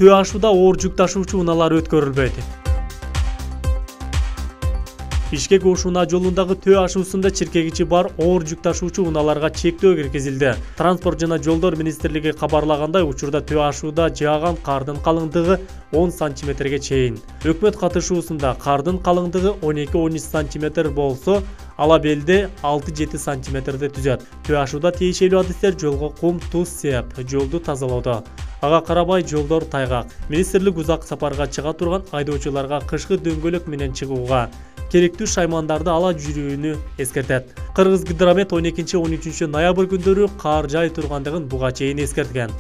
Төө ашууда оор жүк ташуучу унаалар өткөрүлбөйт. Бишкек Ошуна жолундагы Төө ашуусунда чиркегичи бар оор жүк ташуучу унааларга чектөө киргизилди. Транспорт жана жолдор министрлиги кабарлагандай, учурда Төө ашууда жааган кардын калыңдыгы 10 сантиметрге чейин. Өкмөт катышуусунда кардын калыңдыгы 12-13 сантиметр болсо, ала белде 6-7 сантиметрди түзөт. Төө ашууда тиешелүү адистер жолго кум, туз сеп, жолду тазалоодо. Ага карабай жолдор тайгак. Министрлик узак сапарга чыга турган айдоочуларга кышкы дөңгөлөк менен чыгууга, керектүү шаймандарды ала жүрүүнү эскертет. Кыргызгидромет 12-13 ноябрь күндөрү кар жай тургандыгын буга чейин эскерткен.